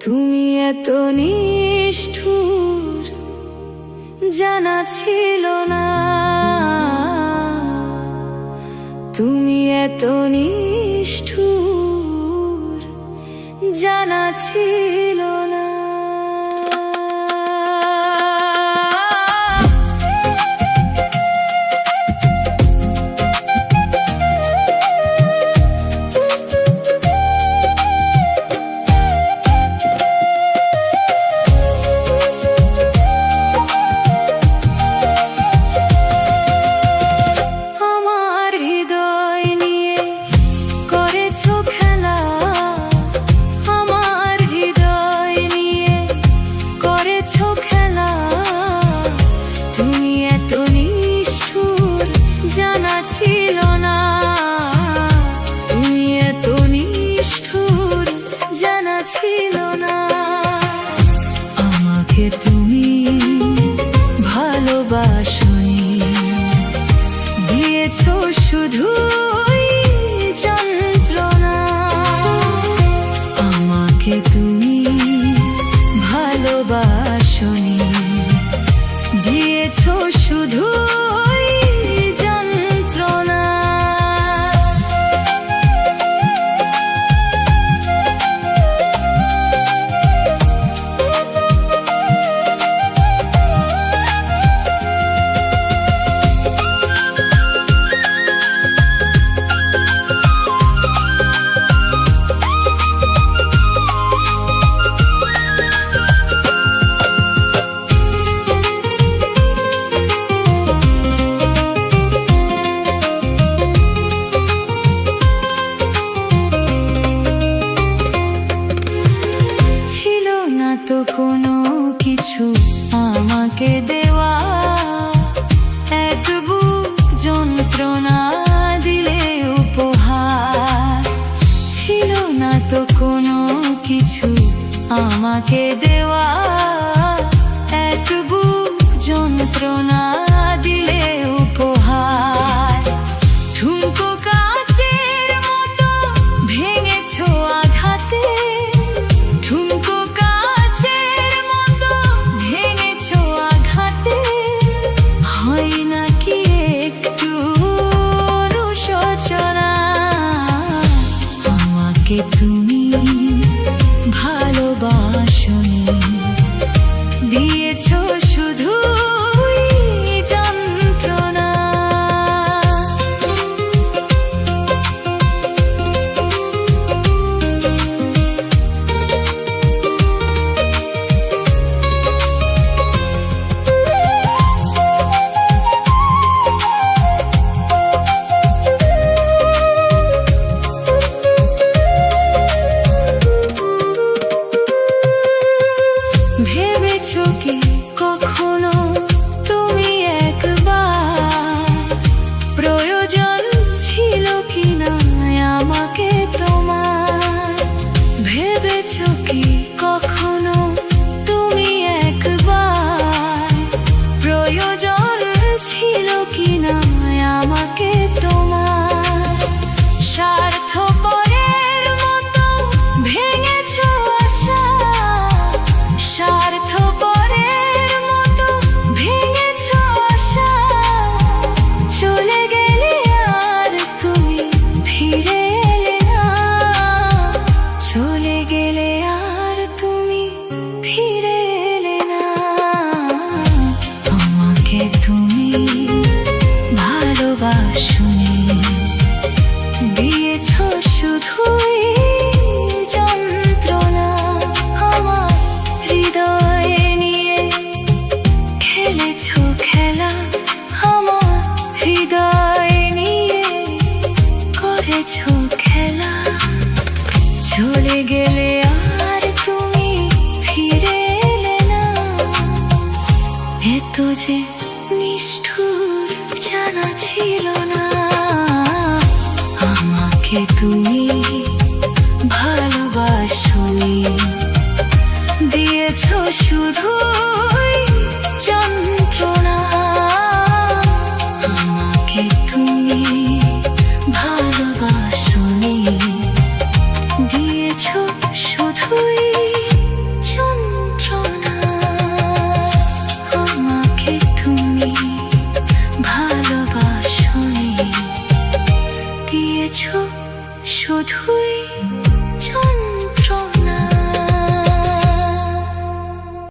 তুমি এত নিষ্ঠুর জানা ছিল না, তুমি এত নিষ্ঠুর জানা ছিল না। ছিল না আমাকে তুমি ভালোবাসনি, দিয়েছো শুধুই যন্ত্রণা। আমাকে তুমি ভালোবাসনি, দিয়েছো শুধুই যন্ত্রণা। তো কোনো কিছু আমাকে দেওয়া, এক বুক যন্ত্রণা দিলে উপহার। ছিল না তো কোনো কিছু আমাকে দেওয়া, এক বুক যন্ত্রণা দিলে উপহার। ঠুমকো কাচের মতো ভেঙেছো আঘাতে, ঠুমকো হয় নাকি একটু অনুশোচনা। আমাকে তুমি ভালোবাসনি, দিয়েছো শুধুই যন্ত্রণা। ভেবেছো কি কখনো তুমি একবার, প্রয়োজন ছিল কিনা আমাকে তোমার? ভেবেছো কি কখনো তুমি একবার, প্রয়োজন ছিল কিনা আমাকে তোমার? স্বার্থপরের মতো ভেঙেছো আশা, স্বার্থপরের মতো ভেঙেছো আশা। চলে গেলে আর তুমি ফিরে এলে না, চলে গেলে আর তুমি ফিরে এলে না। আমাকে তুমি ভালোবাসনি, দিয়েছো শুধুই যন্ত্রণা। আমার হৃদয়ে নিয়ে খেলেছো খেলা, আমার হৃদয় নিয়ে করেছো খেলা। চলে গেলে আর তুমি ফিরে এলে না, এত যে নিষ্ঠুর জানা ছিল না। আমাকে তুমি ভালোবাসনি, দিয়েছো শুধুই যন্ত্রণা। আমাকে তুমি ভালোবাসনি। কিছু শুধুই